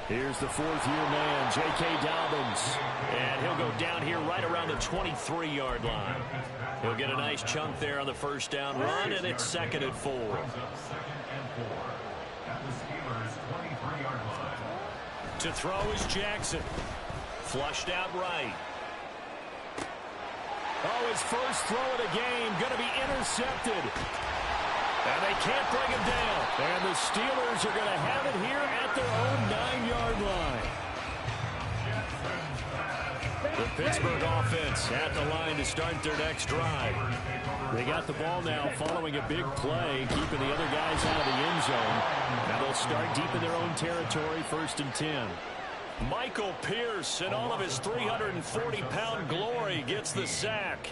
Here's the fourth-year man, J.K. Dobbins. And he'll go down here right around the 23-yard line. He'll get a nice chunk there on the first down run, and it's 2nd and 4. To throw is Jackson. Flushed out right. Oh, his first throw of the game going to be intercepted. And they can't bring him down. And the Steelers are going to have it here at their own 9-yard line. The Pittsburgh offense at the line to start their next drive. They got the ball now following a big play, keeping the other guys out of the end zone. Now they'll start deep in their own territory, 1st and 10. Michael Pierce, in all of his 340-pound glory, gets the sack.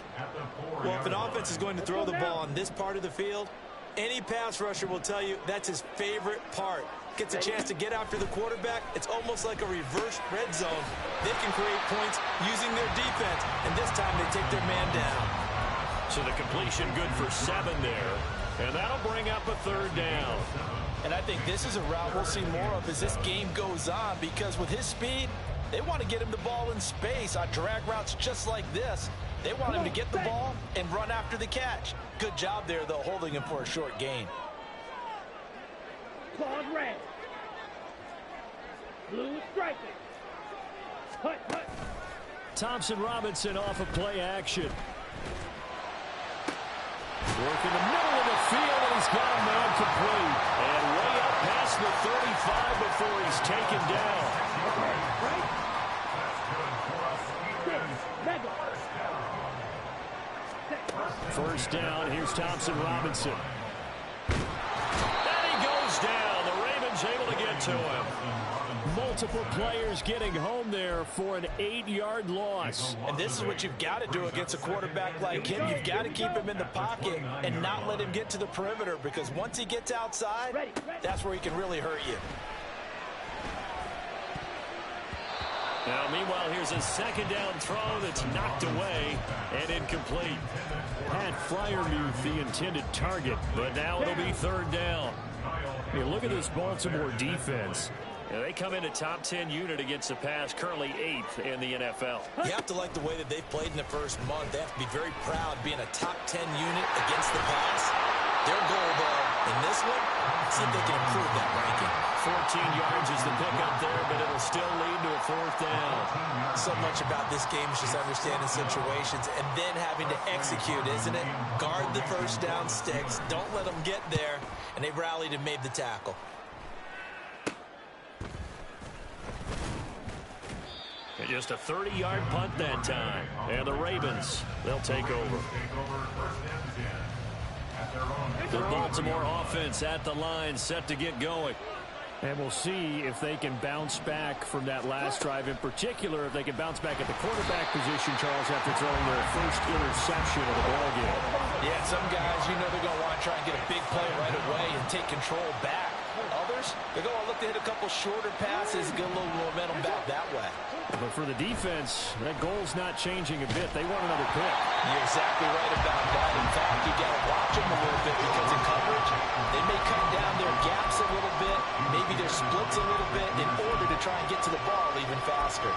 Well, if an offense is going to throw the ball on this part of the field, any pass rusher will tell you that's his favorite part. Gets a chance to get after the quarterback. It's almost like a reverse red zone. They can create points using their defense, and this time they take their man down. So the completion good for 7 there, and that'll bring up a 3rd down. And I think this is a route we'll see more of as this game goes on, because with his speed, they want to get him the ball in space on drag routes just like this. They want him to get the ball and run after the catch. Good job there, though, holding him for a short gain. Claws red. Blue striking. Hut, hut. Thompson Robinson off of play action. Work in the middle of the field, and he's got a man complete. And way up past the 35 before he's taken down. Right? First down, here's Thompson Robinson. And he goes down. The Ravens able to get to him. Multiple players getting home there for an 8-yard loss. And this is what you've got to do against a quarterback like him. You've got to keep him in the pocket and not let him get to the perimeter, because once he gets outside, that's where he can really hurt you. Now, meanwhile, here's a 2nd down throw that's knocked away and incomplete. Pat Freiermuth, the intended target, but now it'll be 3rd down. You look at this Baltimore defense. They come in a top 10 unit against the pass, currently 8th in the NFL. You have to like the way that they've played in the first month. They have to be very proud being a top 10 unit against the pass. Their goal, though, in this one, see if they can improve that ranking. 14 yards is the pickup there, but it'll still lead to a 4th down. So much about this game is just understanding situations and then having to execute, isn't it? Guard the first down sticks. Don't let them get there. And they rallied and made the tackle. And just a 30-yard punt that time. And the Ravens, they'll take over. The Baltimore offense at the line, set to get going. And we'll see if they can bounce back from that last drive. In particular, if they can bounce back at the quarterback position, Charles, after throwing their first interception of the ballgame. Yeah, some guys, you know they're going to want to try and get a big play right away and take control back. Others, they're going to look to hit a couple shorter passes and get a little momentum back that way. But for the defense, that goal's not changing a bit. They want another pick. You're exactly right about that. In fact, you got to watch them a little bit because in coverage, they may cut down their gaps a little bit, maybe their splits a little bit in order to try and get to the ball even faster.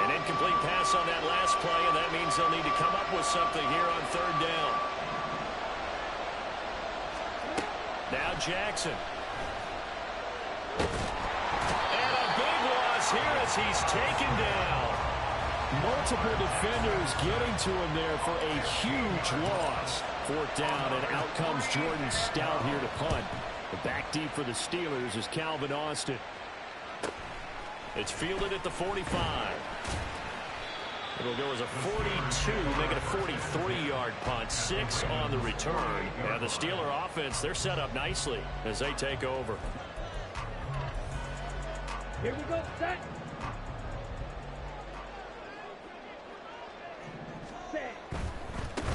An incomplete pass on that last play, and that means they'll need to come up with something here on 3rd down. Now Jackson. And a big loss here as he's taken down. Multiple defenders getting to him there for a huge loss. 4th down, and out comes Jordan Stout here to punt. The back deep for the Steelers is Calvin Austin. It's fielded at the 45. It'll go as a 42, make it a 43-yard punt. 6 on the return. And the Steeler offense, they're set up nicely as they take over. Here we go, set. Set.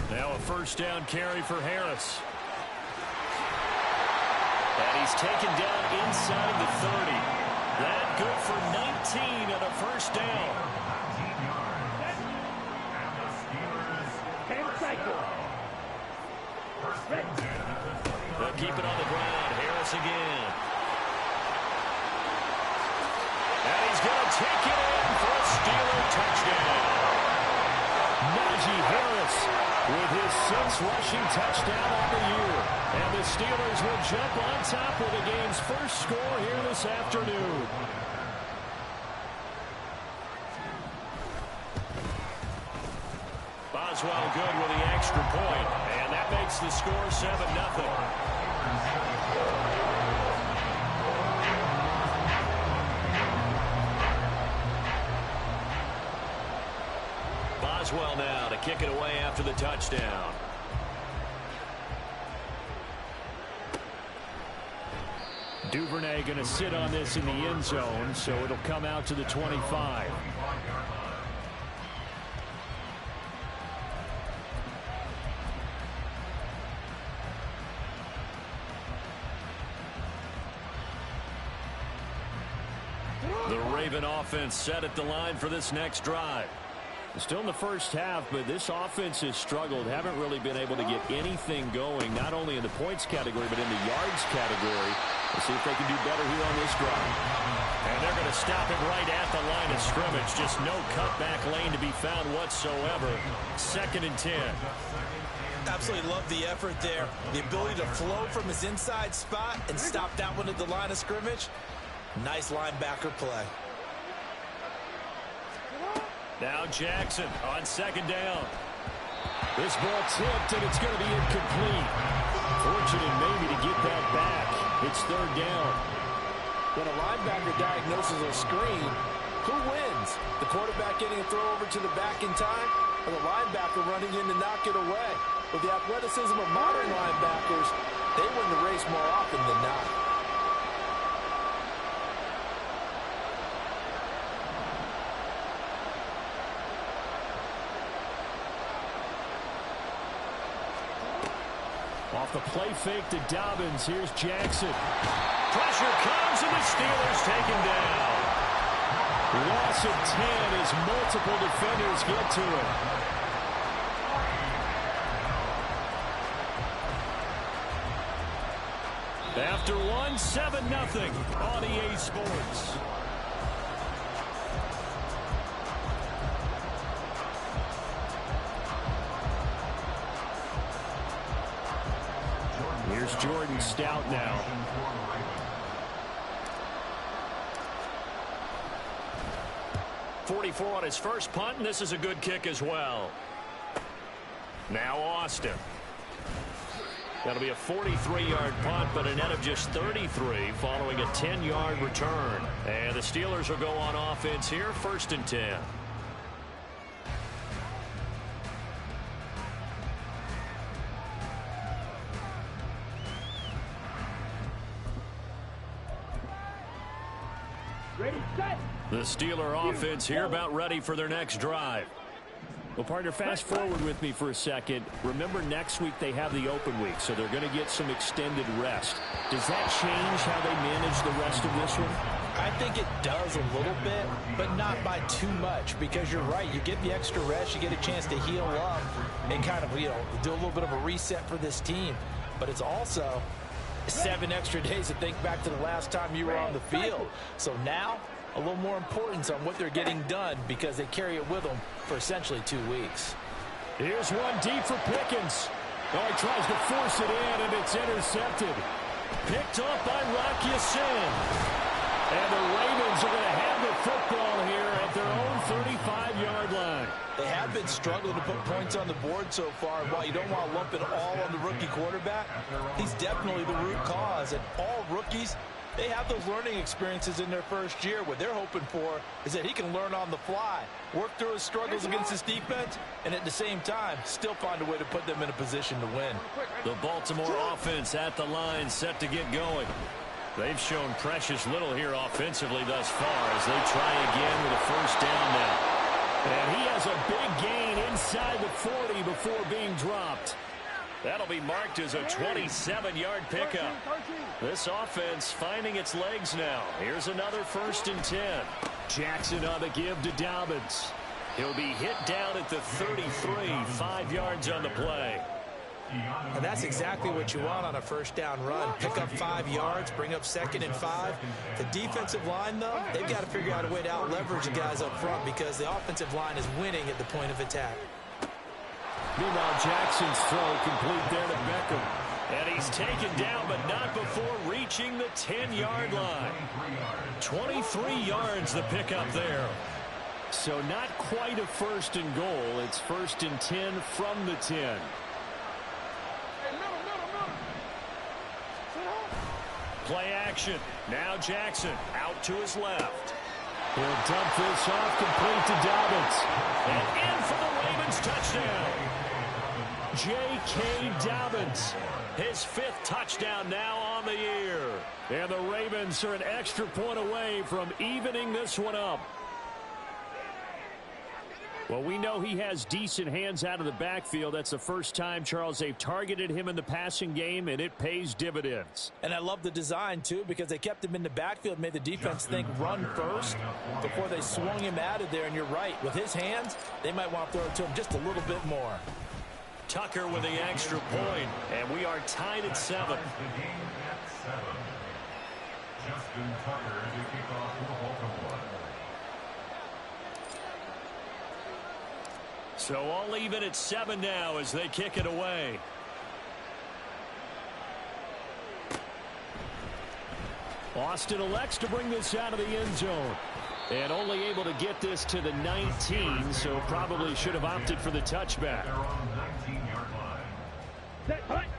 Now a 1st down carry for Harris. And he's taken down inside the 30. That good for 19 and a 1st down. 10 cycles. pass again. And he's going to take it in for a Steeler touchdown. Najee Harris with his 6th rushing touchdown on the year. And the Steelers will jump on top with the game's first score here this afternoon. Boswell good with the extra point, and that makes the score 7-0. Boswell now to kick it away after the touchdown. Duvernay going to sit on this in the end zone, so it'll come out to the 25. The Raven offense set at the line for this next drive. Still in the first half, but this offense has struggled. Haven't really been able to get anything going, not only in the points category, but in the yards category. We'll see if they can do better here on this drive. And they're going to stop him right at the line of scrimmage. Just no cutback lane to be found whatsoever. 2nd and 10. Absolutely love the effort there. The ability to flow from his inside spot and stop that one at the line of scrimmage. Nice linebacker play. Now Jackson on 2nd down. This ball tipped, and it's going to be incomplete. Fortunate maybe to get that back. It's 3rd down. When a linebacker diagnoses a screen, who wins? The quarterback getting a throw over to the back in time, or the linebacker running in to knock it away? With the athleticism of modern linebackers, they win the race more often than not. Off the play fake to Dobbins. Here's Jackson. Pressure comes, and the Steelers take him down. Loss of 10 as multiple defenders get to it. After 7-0 on EA Sports. Here's Jordan Stout now. .44 on his first punt, and this is a good kick as well. Now Austin. That'll be a 43-yard punt, but a net of just 33 following a 10-yard return. And the Steelers will go on offense here, 1st and 10. Ready, set. The Steeler offense here about ready for their next drive. Well, partner, fast forward with me for a second. Remember, next week they have the open week, so they're going to get some extended rest. Does that change how they manage the rest of this one? I think it does a little bit, but not by too much, because you're right. You get the extra rest, you get a chance to heal up and kind of, do a little bit of a reset for this team. But it's also 7 extra days to think back to the last time you were on the field. So now, a little more importance on what they're getting done, because they carry it with them for essentially 2 weeks. Here's one deep for Pickens. Oh, he tries to force it in, and it's intercepted. Picked up by Rock Ya-Sin. And the Ravens are going to have the football here at their own 35-yard line. They have been struggling to put points on the board so far. While you don't want to lump it all on the rookie quarterback, he's definitely the root cause. And all rookies, they have those learning experiences in their first year. What they're hoping for is that he can learn on the fly, work through his struggles against his defense, and at the same time, still find a way to put them in a position to win. The Baltimore offense at the line, set to get going. They've shown precious little here offensively thus far as they try again with a first down now. And he has a big gain inside the 40 before being dropped. That'll be marked as a 27-yard pickup. This offense finding its legs now. Here's another 1st and 10. Jackson on the give to Dobbins. He'll be hit down at the 33, 5 yards on the play. And that's exactly what you want on a first down run. Pick up 5 yards, bring up 2nd and 5. The defensive line, though, they've got to figure out a way to out-leverage the guys up front because the offensive line is winning at the point of attack. Meanwhile, Jackson's throw complete there to Beckham. And he's taken down, but not before reaching the 10-yard line. 23 yards the pickup there. So not quite a 1st and goal. It's 1st and 10 from the 10. Play action. Now Jackson out to his left. He'll dump this off complete to Dobbins. And in for the Ravens touchdown. J.K. Dobbins. His 5th touchdown now on the year. And the Ravens are an extra point away from evening this one up. Well, we know he has decent hands out of the backfield. That's the first time, Charles, they've targeted him in the passing game, and it pays dividends. And I love the design, too, because they kept him in the backfield, made the defense think run first before they swung him out of there. And you're right, with his hands, they might want to throw it to him just a little bit more. Tucker with the extra point, and we are tied at 7. Justin Tucker to kick off for Baltimore. So all even at 7 now as they kick it away. Austin elects to bring this out of the end zone. And only able to get this to the 19, so probably should have opted for the touchback.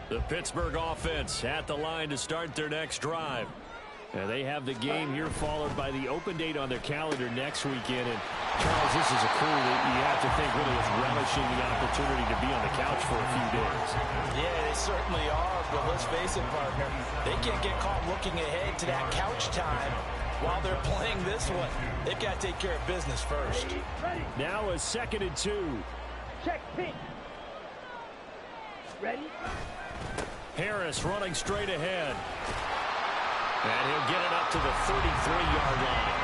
The Pittsburgh offense at the line to start their next drive. And they have the game here followed by the open date on their calendar next weekend. And Charles, this is a crew that you have to think really is relishing the opportunity to be on the couch for a few days. Yeah, they certainly are, but let's face it, partner, they can't get caught looking ahead to that couch time while they're playing this one. They've got to take care of business first. Now a 2nd and 2. Check pink. Ready? Harris running straight ahead. And he'll get it up to the 33-yard line.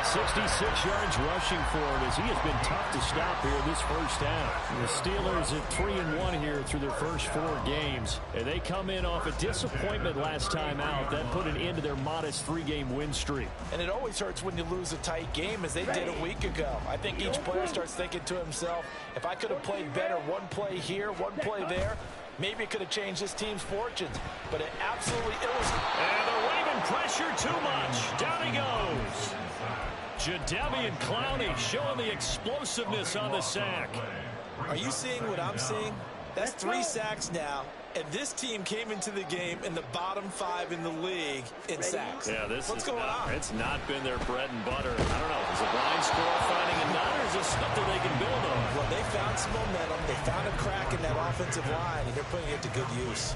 66 yards rushing for him as he has been tough to stop here in this first half. The Steelers at 3-1 here through their first 4 games. And they come in off a disappointment last time out. That put an end to their modest 3-game win streak. And it always hurts when you lose a tight game as they did a week ago. I think each player starts thinking to himself, if I could have played better one play here, one play there, maybe it could have changed this team's fortunes. But it absolutely illustrates. And the Raven pressure too much. Down he goes. Jadeveon Clowney showing the explosiveness on the sack. Are you seeing what I'm seeing? That's 3 sacks now, and this team came into the game in the bottom 5 in the league in sacks. Yeah, What's going on? It's not been their bread and butter. I don't know. Is a blind squirrel finding a nut, or is this something they can build on? Well, they found some momentum. They found a crack in that offensive line, and they're putting it to good use.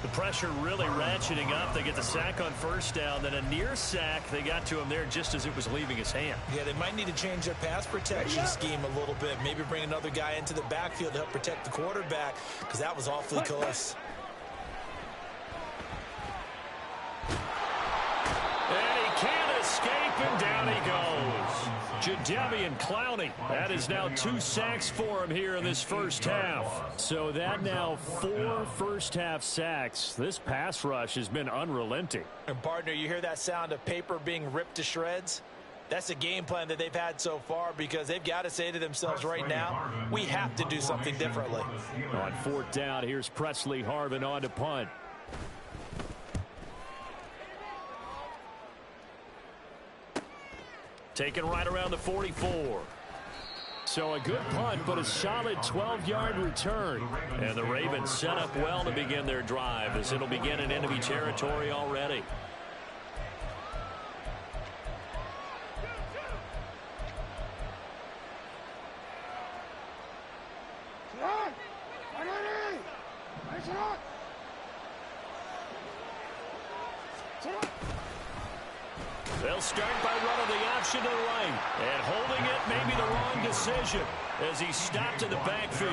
The pressure really ratcheting up. They get the sack on first down, then a near sack. They got to him there just as it was leaving his hand. Yeah, they might need to change their pass protection scheme a little bit. Maybe bring another guy into the backfield to help protect the quarterback, because that was awfully close. And he can't escape, and down he goes. Jadeveon Clowney. That is now 2 sacks for him here in this first half. So that now 4 first-half sacks. This pass rush has been unrelenting. And, partner, you hear that sound of paper being ripped to shreds? That's the game plan that they've had so far because they've got to say to themselves right now, we have to do something differently. On 4th down, here's Presley Harvin on to punt. Taken right around the 44. So a good punt, but a solid 12-yard return. And the Ravens set up well to begin their drive as it'll begin in enemy territory already. They'll start by running the option to the right. And holding it may be the wrong decision as he stopped in the backfield.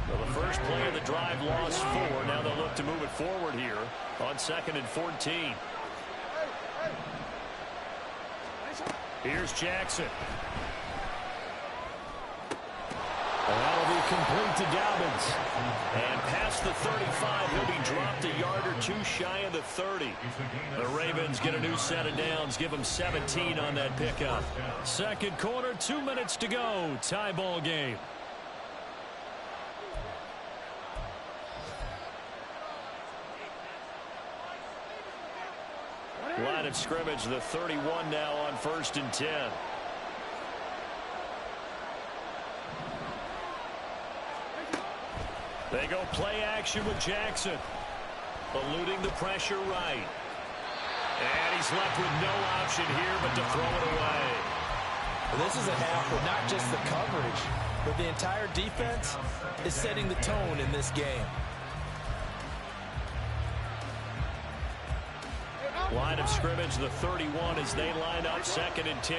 Well, the first play of the drive lost 4. Now they'll look to move it forward here on 2nd and 14. Here's Jackson. That'll be Complete to Dobbins. And past the 35, he'll be dropped a yard or two shy of the 30. The Ravens get a new set of downs, give them 17 on that pickup. Second quarter, 2 minutes to go. Tie ball game. Line of scrimmage, the 31 now on 1st and 10. They go play action with Jackson. Eluding the pressure right. And he's left with no option here but to throw it away. Well, this is a half where not just the coverage, but the entire defense is setting the tone in this game. Line of scrimmage, the 31 as they line up 2nd and 10.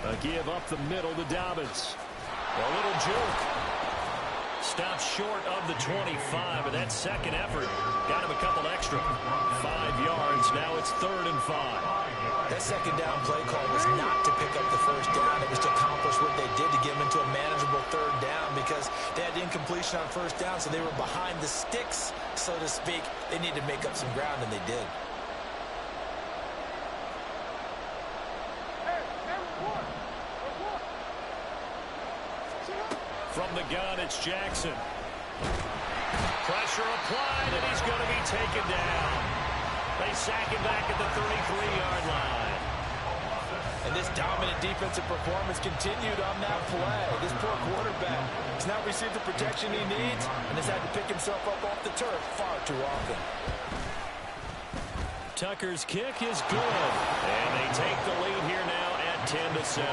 A give up the middle to Dobbins. A little juke. Stops short of the 25, but that second effort got him a couple extra. 5 yards. Now it's 3rd and 5. That second down play call was not to pick up the first down. It was to accomplish what they did to get them into a manageable 3rd down because they had incompletion on 1st down, so they were behind the sticks, so to speak. They needed to make up some ground, and they did. From the gun, it's Jackson. Pressure applied, and he's going to be taken down. They sack him back at the 33-yard line. And this dominant defensive performance continued on that play. This poor quarterback has not received the protection he needs and has had to pick himself up off the turf far too often. Tucker's kick is good. And they take the lead here now at 10-7.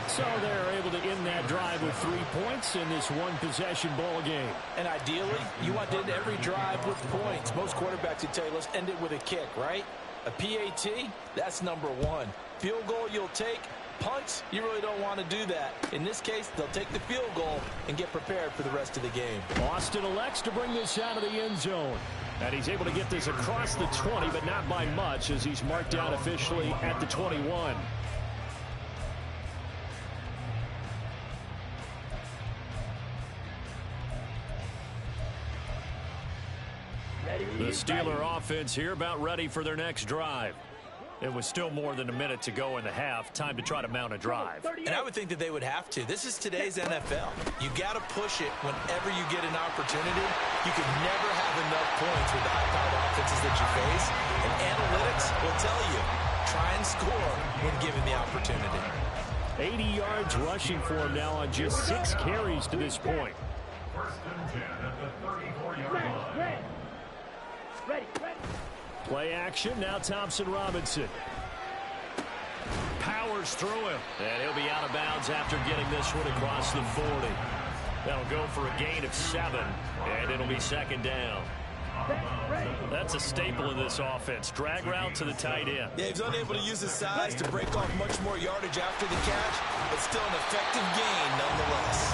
So they're able to end that drive with 3 points in this one-possession ball game. And ideally, you want to end every drive with points. Most quarterbacks would tell you, let's end it with a kick, right? A PAT, that's number 1. Field goal you'll take. Punts, you really don't want to do that. In this case, they'll take the field goal and get prepared for the rest of the game. Austin elects to bring this out of the end zone. And he's able to get this across the 20, but not by much as he's marked down officially at the 21. The Steeler offense here about ready for their next drive. It was still more than a minute to go in the half. Time to try to mount a drive. And I would think that they would have to. This is today's NFL. You got to push it whenever you get an opportunity. You can never have enough points with the high-powered offenses that you face. And analytics will tell you, try and score when given the opportunity. 80 yards rushing for him now on just 6 carries to this point. 1st and 10 at the 34-yard line. Ready. Play action, now Thompson Robinson. Powers through him. And he'll be out of bounds after getting this one across the 40. That'll go for a gain of 7, and it'll be 2nd down. That's a staple of this offense. Drag route to the tight end. Yeah, he's unable to use his size to break off much more yardage after the catch, but still an effective gain nonetheless.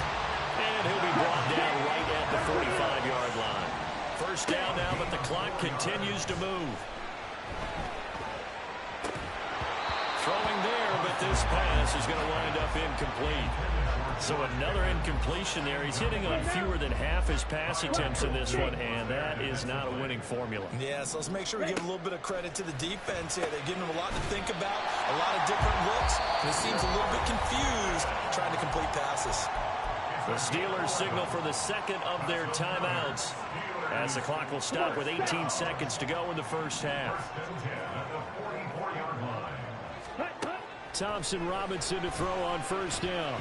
And he'll be brought down right at the 45-yard line. 1st down now, but the clock continues to move. Throwing there, but this pass is going to wind up incomplete. So another incompletion there. He's hitting on fewer than half his pass attempts in this one, and that is not a winning formula. Yeah, so let's make sure we give a little bit of credit to the defense here. They're giving him a lot to think about, a lot of different looks, and he seems a little bit confused trying to complete passes. The Steelers signal for the 2nd of their timeouts as the clock will stop with 18 seconds to go in the 1st half. Thompson Robinson to throw on 1st down.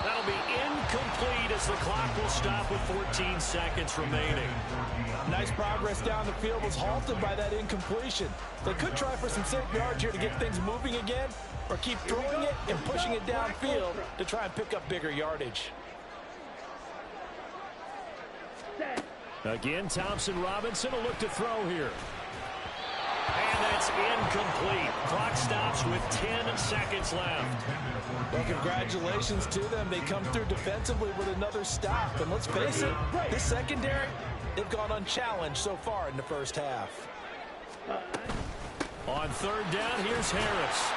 That'll be incomplete as the clock will stop with 14 seconds remaining. Nice progress down the field was halted by that incompletion. They could try for some safe yards here to get things moving again, or keep throwing it and pushing it downfield to try and pick up bigger yardage. Again, Thompson Robinson will look to throw here. And that's incomplete. Clock stops with 10 seconds left. Well, congratulations to them. They come through defensively with another stop. And let's face it, this secondary, they've gone unchallenged so far in the 1st half. On third down, here's Harris.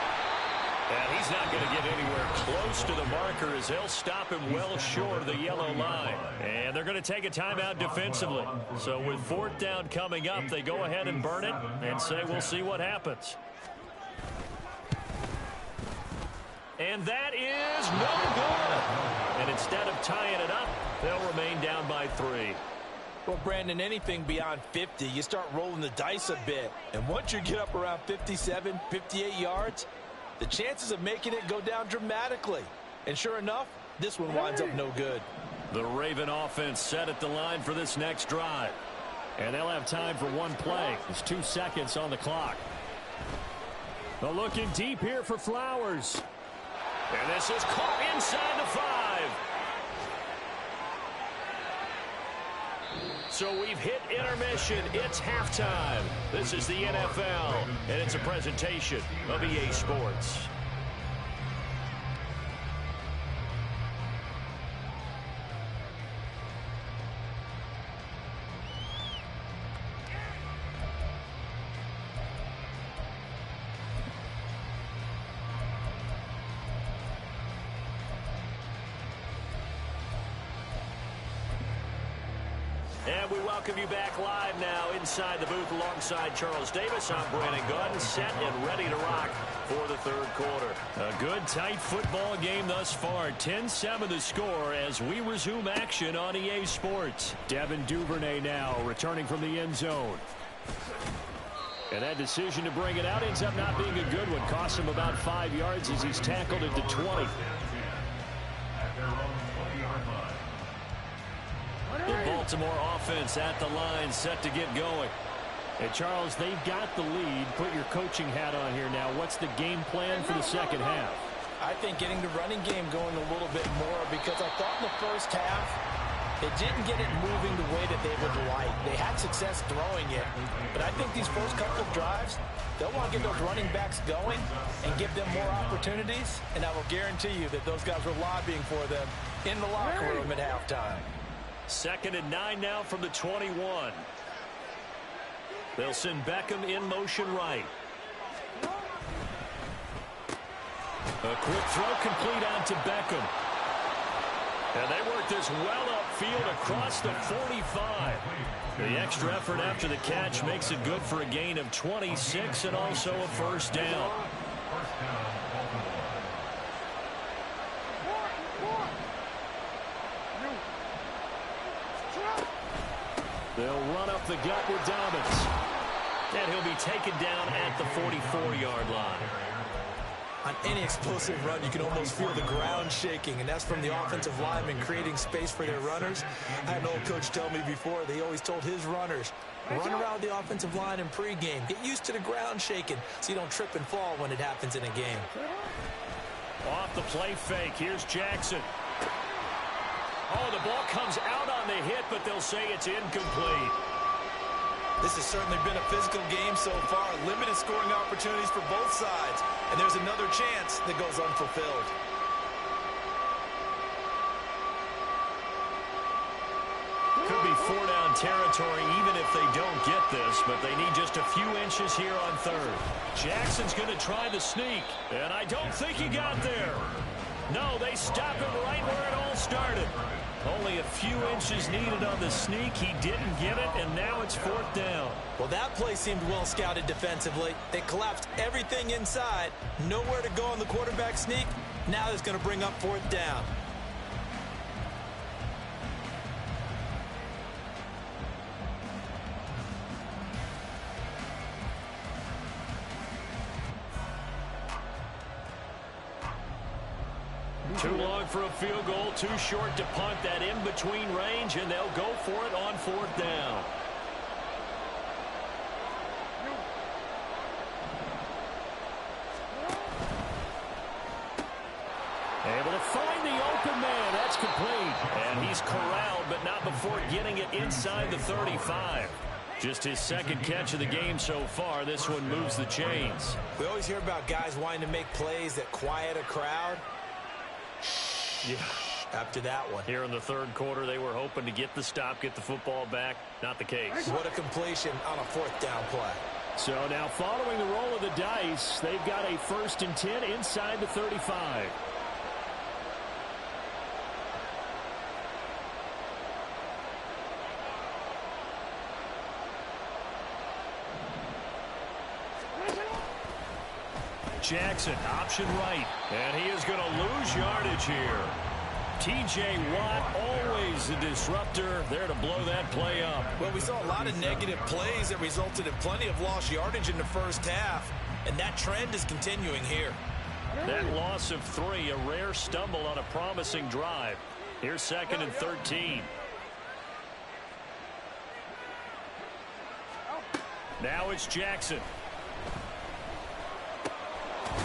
And he's not going to get anywhere close to the marker as they'll stop him well short of the yellow line. And they're going to take a timeout defensively. So with fourth down coming up, they go ahead and burn it and say we'll see what happens. And that is no good. And instead of tying it up, they'll remain down by 3. Well, Brandon, anything beyond 50, you start rolling the dice a bit. And once you get up around 57, 58 yards, the chances of making it go down dramatically. And sure enough, this one winds up no good. The Raven offense set at the line for this next drive. And they'll have time for one play. There's 2 seconds on the clock. But looking deep here for Flowers. And this is caught inside the 5. So we've hit intermission. It's halftime. This is the NFL, and it's a presentation of EA Sports. And we welcome you back live now inside the booth alongside Charles Davis. I'm Brandon Gaudin, set and ready to rock for the third quarter. A good, tight football game thus far. 10-7 the score as we resume action on EA Sports. Devin Duvernay now returning from the end zone. And that decision to bring it out ends up not being a good one. Costs him about 5 yards as he's tackled at the 20. The Baltimore offense at the line, set to get going. And Charles, they've got the lead. Put your coaching hat on here now. What's the game plan for the second half? I think getting the running game going a little bit more, because I thought in the first half they didn't get it moving the way that they would like. They had success throwing it, but I think these first couple of drives, they'll want to get those running backs going and give them more opportunities, and I will guarantee you that those guys were lobbying for them in the locker room at halftime. 2nd and 9 now from the 21. They'll send Beckham in motion right. A quick throw complete on to Beckham. And they work this well upfield across the 45. The extra effort after the catch makes it good for a gain of 26 and also a first down. They'll run up the gut with Dobbins. And he'll be taken down at the 44-yard line. On any explosive run, you can almost feel the ground shaking, and that's from the offensive linemen creating space for their runners. I had an old coach tell me before, they always told his runners, run around the offensive line in pregame. Get used to the ground shaking so you don't trip and fall when it happens in a game. Off the play fake, here's Jackson. Oh, the ball comes out on the hit, but they'll say it's incomplete. This has certainly been a physical game so far. Limited scoring opportunities for both sides. And there's another chance that goes unfulfilled. Could be 4-down territory even if they don't get this, but they need just a few inches here on third. Jackson's going to try the sneak, and I don't think he got there. No, they stop him right where it all started. Only a few inches needed on the sneak. He didn't get it, and now it's 4th down. Well, that play seemed well scouted defensively. They collapsed everything inside. Nowhere to go on the quarterback sneak. Now it's going to bring up 4th down. Too long for a field goal, too short to punt. That in-between range, and they'll go for it on 4th down. Able to find the open man. That's complete. And he's corralled, but not before getting it inside the 35. Just his second catch of the game so far. This one moves the chains. We always hear about guys wanting to make plays that quiet a crowd. Yeah. After that one. Here in the third quarter, they were hoping to get the stop, get the football back. Not the case. What a completion on a 4th down play. So now following the roll of the dice, they've got a 1st and 10 inside the 35. Jackson, option right. And he is going to lose yardage here. T.J. Watt, always a disruptor, there to blow that play up. Well, we saw a lot of negative plays that resulted in plenty of lost yardage in the first half, and that trend is continuing here. That loss of 3, a rare stumble on a promising drive. Here's 2nd and 13. Now it's Jackson.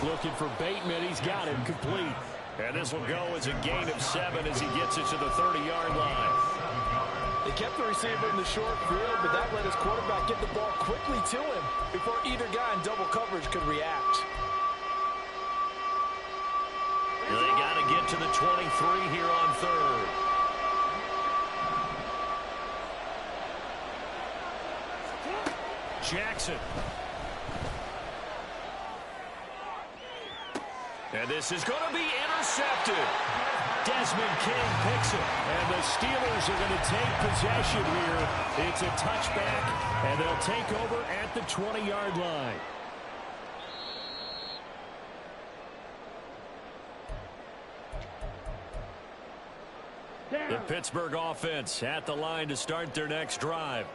Looking for Bateman. He's got him complete. And this will go as a gain of 7 as he gets it to the 30-yard line. They kept the receiver in the short field, but that let his quarterback get the ball quickly to him before either guy in double coverage could react. They got to get to the 23 here on 3rd. Jackson. And this is going to be intercepted. Desmond King picks it. And the Steelers are going to take possession here. It's a touchback, and they'll take over at the 20-yard line. The Pittsburgh offense at the line to start their next drive.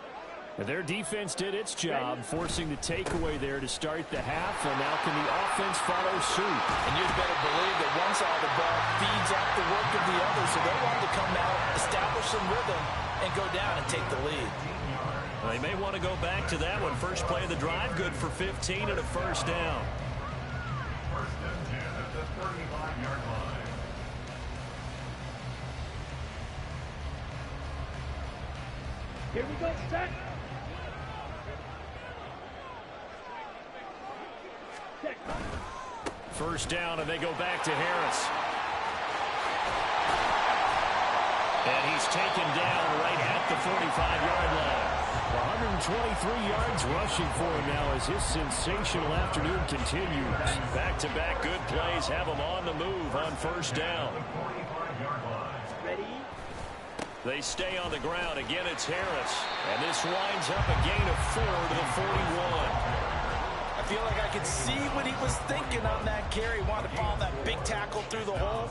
Their defense did its job, forcing the takeaway there to start the half, and now can the offense follow suit? And you'd better believe that one side of the ball feeds off the work of the other, so they want to come out, establish some rhythm, and go down and take the lead. They may want to go back to that one. First play of the drive, good for 15 and a 1st down. 1st and 10 at the 35-yard line. Here we go, set. First down, and they go back to Harris. And he's taken down right at the 45-yard line. 123 yards rushing for him now as his sensational afternoon continues. Back-to-back good plays have him on the move on 1st down. Ready? They stay on the ground. Again, it's Harris. And this winds up a gain of 4 to the 41. I feel like I could see what he was thinking on that carry. Wanted to follow that big tackle through the hole.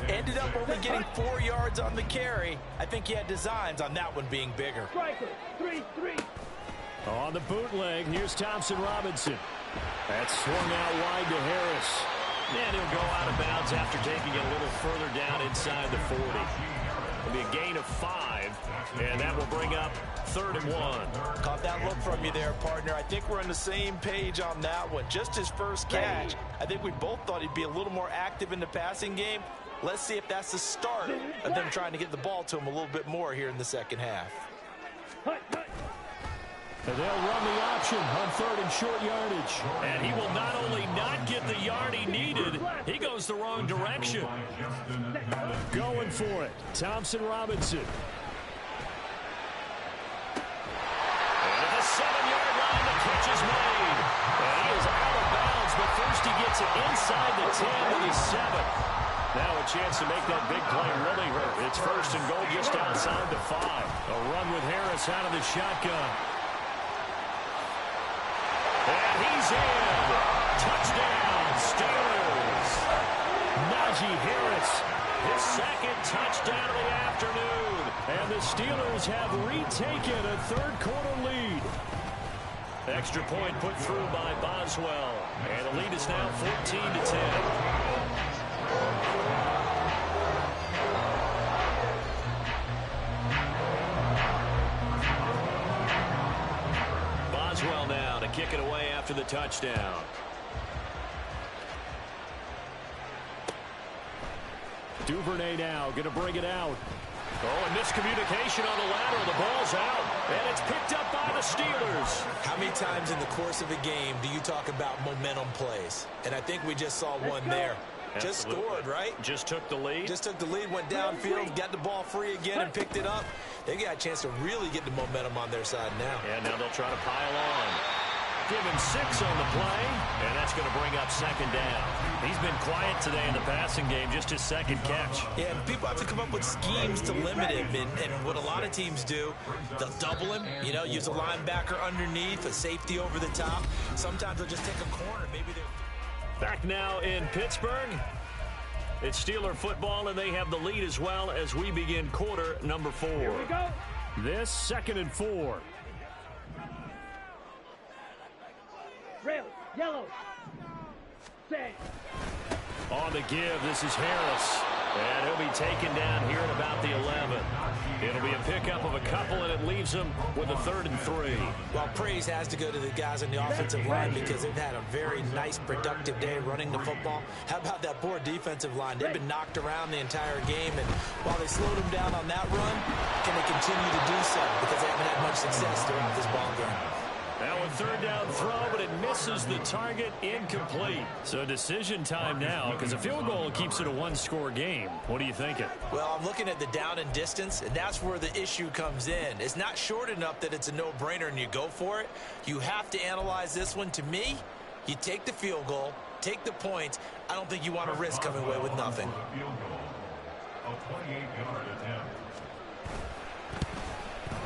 Ended up only getting 4 yards on the carry. I think he had designs on that one being bigger. Striker, 3-3. On the bootleg, here's Thompson Robinson. That's swung out wide to Harris. And he'll go out of bounds after taking it a little further down inside the 40. It'll be a gain of 5, and that will bring up 3rd and 1. Caught that look from you there, partner. I think we're on the same page on that one. Just his first catch. I think we both thought he'd be a little more active in the passing game. Let's see if that's the start of them trying to get the ball to him a little bit more here in the second half. And they'll run the option on 3rd and short yardage. And he will not only not get the yard he needed, he goes the wrong direction. Going for it, Thompson Robinson. And at the 7-yard line, the catch is made. And he is out of bounds, but first he gets it inside the 10 to the 7. Now a chance to make that big play really hurt. It's 1st and goal just outside the 5. A run with Harris out of the shotgun. And he's in. Touchdown, Steelers. Najee Harris, his 2nd touchdown of the afternoon. And the Steelers have retaken a 3rd-quarter lead. Extra point put through by Boswell. And the lead is now 14-10. Boswell now to kick it away after the touchdown. Duvernay now going to bring it out. Oh, and miscommunication on the lateral. The ball's out, and it's picked up by the Steelers. How many times in the course of a game do you talk about momentum plays? And I think we just saw one there. Just scored, right? Just took the lead. Just took the lead, went downfield, got the ball free again, and picked it up. They got a chance to really get the momentum on their side now. And now they'll try to pile on. give him 6 on the play, and that's going to bring up second down. He's been quiet today in the passing game, just his second catch. Yeah, and people have to come up with schemes to limit him, and what a lot of teams do, they'll double him, you know, use a linebacker underneath, a safety over the top. Sometimes they'll just take a corner. Maybe they're... Back now in Pittsburgh. It's Steeler football, and they have the lead as well as we begin quarter number 4. Here we go. This 2nd and 4. Red, yellow. Set. On the give, this is Harris. And he'll be taken down here at about the 11. It'll be a pickup of a couple, and it leaves them with a 3rd and 3. Well, praise has to go to the guys on the offensive line because they've had a very nice, productive day running the football. How about that poor defensive line? They've been knocked around the entire game, and while they slowed them down on that run, can they continue to do so? Because they haven't had much success throughout this ball game. Now a 3rd down throw, but it misses the target, incomplete. So decision time now, because a field goal keeps it a 1-score game. What are you thinking? Well, I'm looking at the down and distance, and that's where the issue comes in. It's not short enough that it's a no-brainer and you go for it. You have to analyze this one. To me, you take the field goal, take the points. I don't think you want to risk coming away with nothing. Field goal. A 28-yard attempt.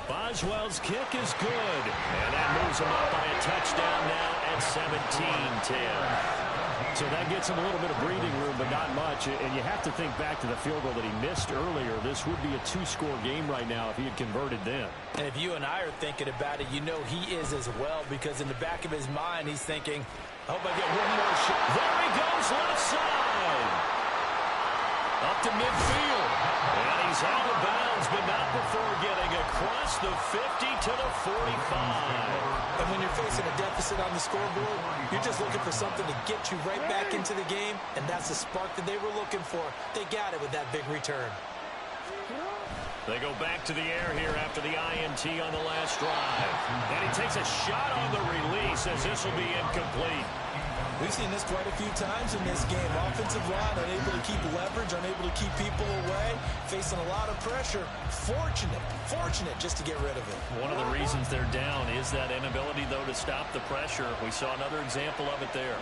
Boswell's kick is good, and that moves him up by a touchdown now at 17-10. So that gets him a little bit of breathing room, but not much. And you have to think back to the field goal that he missed earlier. This would be a 2-score game right now if he had converted then. And if you and I are thinking about it, you know he is as well, because in the back of his mind, he's thinking, I hope I get one more shot. There he goes, left side. Up to midfield. And he's out of bounds, but not before getting across the 50 to the 45. And when you're facing a deficit on the scoreboard, you're just looking for something to get you right back into the game, and that's the spark that they were looking for. They got it with that big return. They go back to the air here after the INT on the last drive. And he takes a shot on the release as this will be incomplete. We've seen this quite a few times in this game. Offensive line unable to keep leverage, unable to keep people away, facing a lot of pressure. Fortunate just to get rid of it. One of the reasons they're down is that inability, though, to stop the pressure. We saw another example of it there.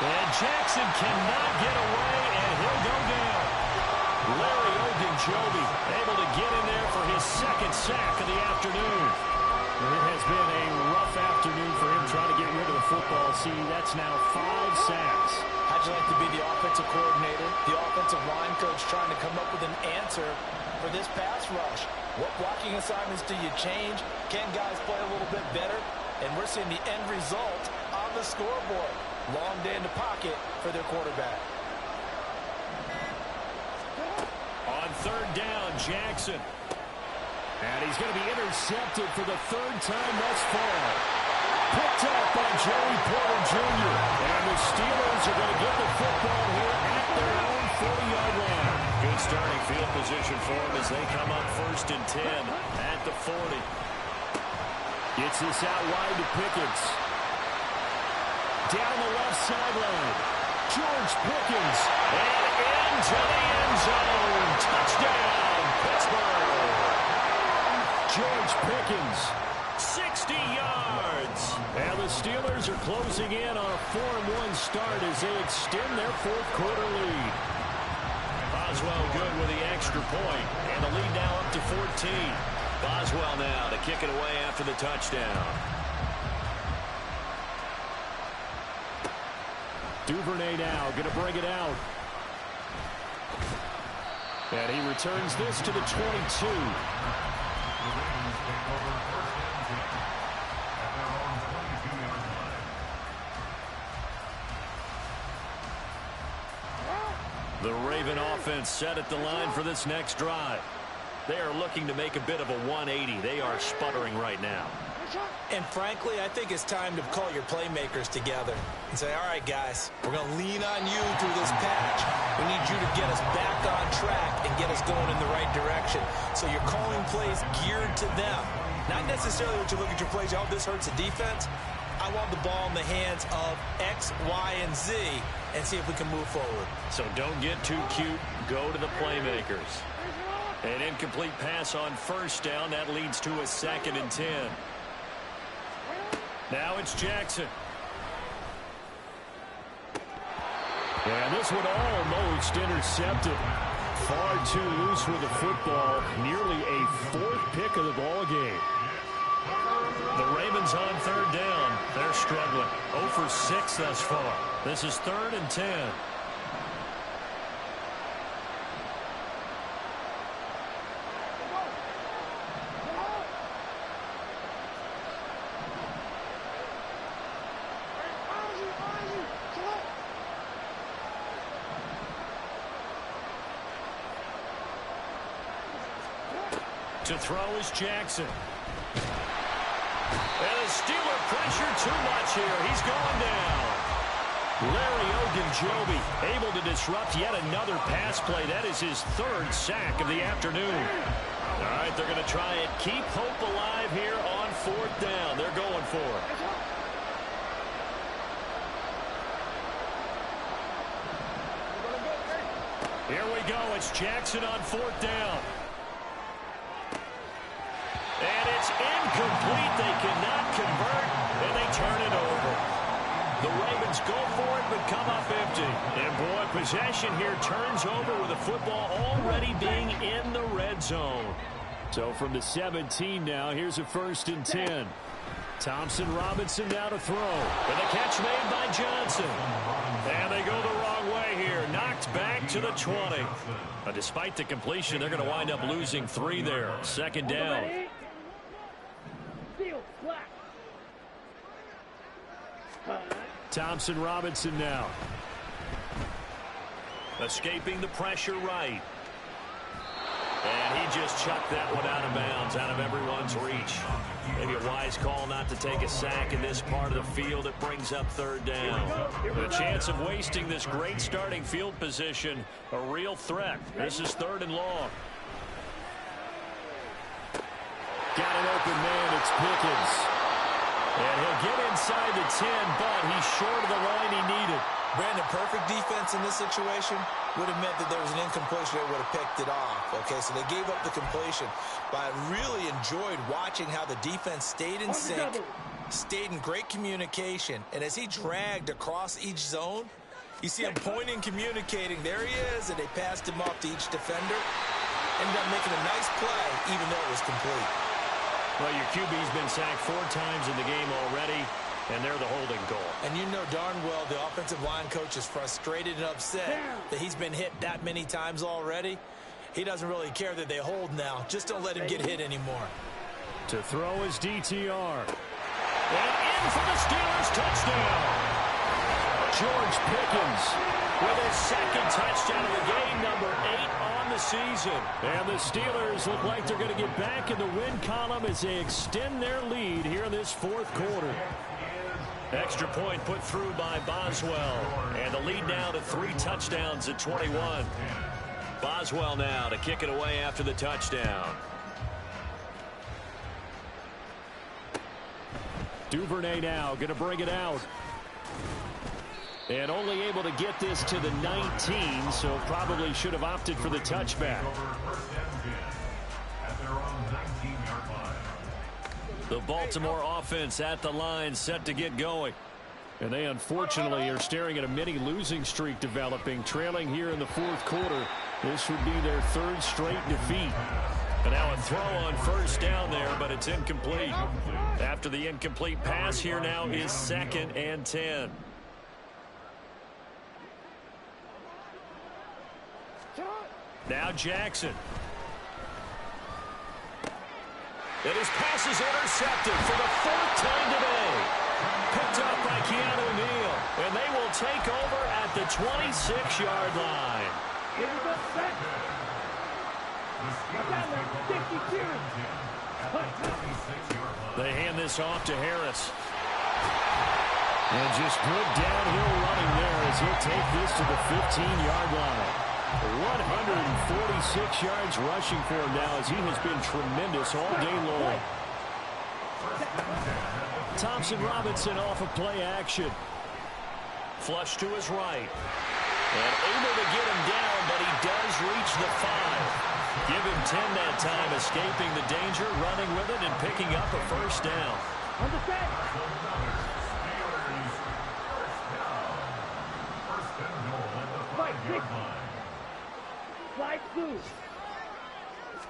And Jackson cannot get away, and he'll go down. Larry Ogunjobi able to get in there for his 2nd sack of the afternoon. And it has been a rough afternoon for him trying to get rid of the football. See, that's now 5 sacks. How'd you like to be the offensive coordinator, the offensive line coach, trying to come up with an answer for this pass rush? What blocking assignments do you change? Can guys play a little bit better? And we're seeing the end result on the scoreboard. Long day in the pocket for their quarterback. On 3rd down, Jackson. And he's going to be intercepted for the 3rd time thus far. Picked up by Joey Porter Jr. And the Steelers are going to get the football here at their own 40-yard line. Good starting field position for them as they come up 1st and 10 at the 40. Gets this out wide to Pickens. Down the left sideline. George Pickens. And into the end zone. Touchdown, Pittsburgh. George Pickens, 60 yards. And the Steelers are closing in on a 4-1 start as they extend their 4th quarter lead. Boswell good with the extra point, and the lead now up to 14. Boswell now to kick it away after the touchdown. Duvernay now going to bring it out. And he returns this to the 22. The Raven offense set at the line for this next drive. They are looking to make a bit of a 180. They are sputtering right now. And frankly, I think it's time to call your playmakers together and say, all right, guys, we're going to lean on you through this patch. We need you to get us back on track and get us going in the right direction. So you're calling plays geared to them. Not necessarily what you look at your plays, oh, this hurts the defense. I want the ball in the hands of X, Y, and Z and see if we can move forward. So don't get too cute. Go to the playmakers. An incomplete pass on first down. That leads to a 2nd and 10. Now it's Jackson. And this one almost intercepted. Far too loose with the football. Nearly a 4th pick of the ball game. The Ravens on 3rd down. They're struggling. 0 for 6 thus far. This is 3rd and 10. To throw is Jackson. And the Steeler pressure too much here. He's going down. Larry Ogunjobi able to disrupt yet another pass play. That is his 3rd sack of the afternoon. All right, they're going to try and keep hope alive here on 4th down. They're going for it. Here we go. It's Jackson on 4th down. And it's incomplete. They cannot convert, and they turn it over. The Ravens go for it, but come up empty. And, boy, possession here turns over with the football already being in the red zone. So from the 17 now, here's a 1st and 10. Thompson Robinson now to throw. And the catch made by Johnson. And they go the wrong way here. Knocked back to the 20. Despite the completion, they're going to wind up losing 3 there. 2nd down. Thompson Robinson now. Escaping the pressure right. And he just chucked that one out of bounds, out of everyone's reach. Maybe a wise call not to take a sack in this part of the field. It brings up 3rd down. The chance of wasting this great starting field position, a real threat. This is 3rd and long. Got an open man. It's Pickens. And he'll get inside the 10, but he's short of the line he needed. Brandon, perfect defense in this situation would have meant that there was an incompletion. They would have picked it off. Okay, so they gave up the completion. But I really enjoyed watching how the defense stayed in sync, stayed in great communication. And as he dragged across each zone, you see him pointing, communicating. There he is, and they passed him off to each defender. Ended up making a nice play, even though it was complete. Well, your QB's been sacked 4 times in the game already, and they're the holding goal. And you know darn well the offensive line coach is frustrated and upset that he's been hit that many times already. He doesn't really care that they hold now. Just don't let him get hit anymore. To throw is DTR. And in for the Steelers touchdown. George Pickens with his 2nd touchdown of the game, number 8 on the season. And the Steelers look like they're going to get back in the win column as they extend their lead here in this 4th quarter. Extra point put through by Boswell. And the lead now to 3 touchdowns at 21. Boswell now to kick it away after the touchdown. Duvernay now going to bring it out. And only able to get this to the 19, so probably should have opted for the touchback. The Baltimore offense at the line, set to get going. And they unfortunately are staring at a mini losing streak developing, trailing here in the 4th quarter. This would be their 3rd straight defeat. And now a throw on 1st down there, but it's incomplete. After the incomplete pass, here now is 2nd and 10. Now Jackson. And his pass is intercepted for the 4th time today. Picked up by Keanu Neal. And they will take over at the 26-yard line. They hand this off to Harris. And just good downhill running there as he'll take this to the 15-yard line. 146 yards rushing for him now as he has been tremendous all day long. Thompson Robinson off of play action. Flush to his right. And able to get him down, but he does reach the 5. Give him 10 that time, escaping the danger, running with it, and picking up a first down. On the set. Fight, six. Slide through.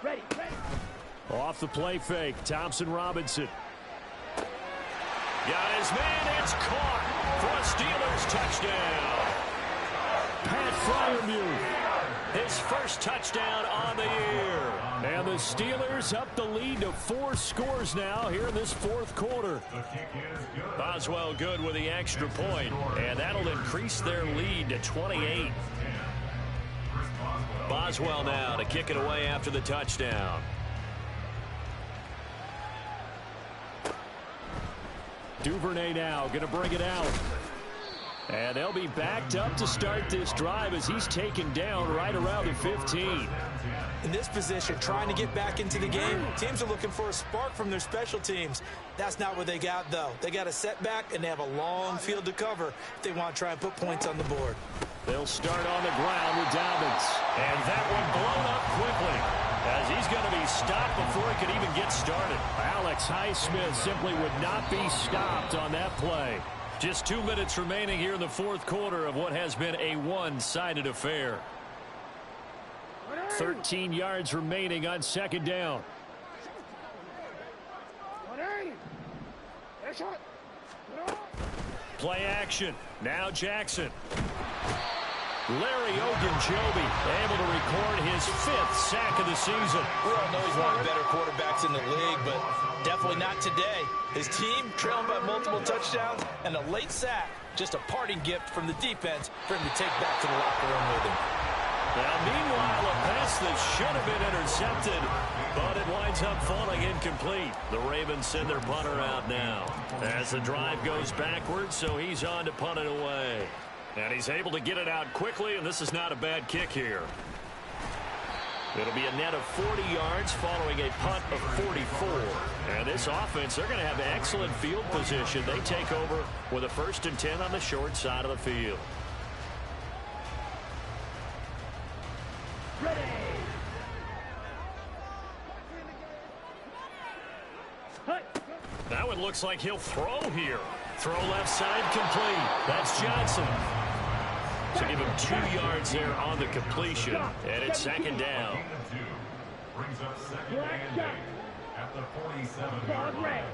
Ready, ready. Off the play fake, Thompson Robinson. Got his man, it's caught for a Steelers touchdown. Pat Freiermuth, his first touchdown on the year. And the Steelers up the lead to 4 scores now here in this fourth quarter. Boswell good with the extra point, and that'll increase their lead to 28. Boswell now to kick it away after the touchdown. Duvernay now going to bring it out. And they'll be backed up to start this drive as he's taken down right around the 15. In this position, trying to get back into the game, teams are looking for a spark from their special teams. That's not what they got, though. They got a setback, and they have a long field to cover if they want to try and put points on the board. They'll start on the ground with Dobbins. And that one blown up quickly, as he's going to be stopped before he could even get started. Alex Highsmith simply would not be stopped on that play. Just 2 minutes remaining here in the fourth quarter of what has been a one-sided affair. 13 yards remaining on second down. Play action. Now Jackson. Larry Ogunjobi able to record his 5th sack of the season. We all know he's one of the better quarterbacks in the league, but definitely not today. His team trailing by multiple touchdowns, and a late sack, just a parting gift from the defense for him to take back to the locker room with him. Now, meanwhile, a pass that should have been intercepted, but it winds up falling incomplete. The Ravens send their punter out now as the drive goes backwards, so he's on to punt it away. And he's able to get it out quickly, and this is not a bad kick here. It'll be a net of 40 yards following a punt of 44. And this offense, they're going to have excellent field position. They take over with a 1st and 10 on the short side of the field. Ready. Now it looks like he'll throw here. Throw left side complete. That's Johnson. So give him 2 yards there on the completion. And it's second down. Brings up second and 8 at the 47-yard line.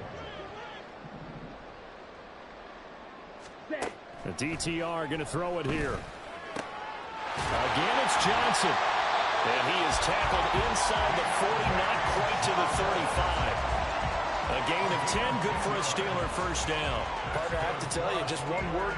The DTR going to throw it here. Again, it's Johnson. And he is tackled inside the 40, not quite to the 35. A gain of 10, good for a Steeler first down. Partner, I have to tell you, just one word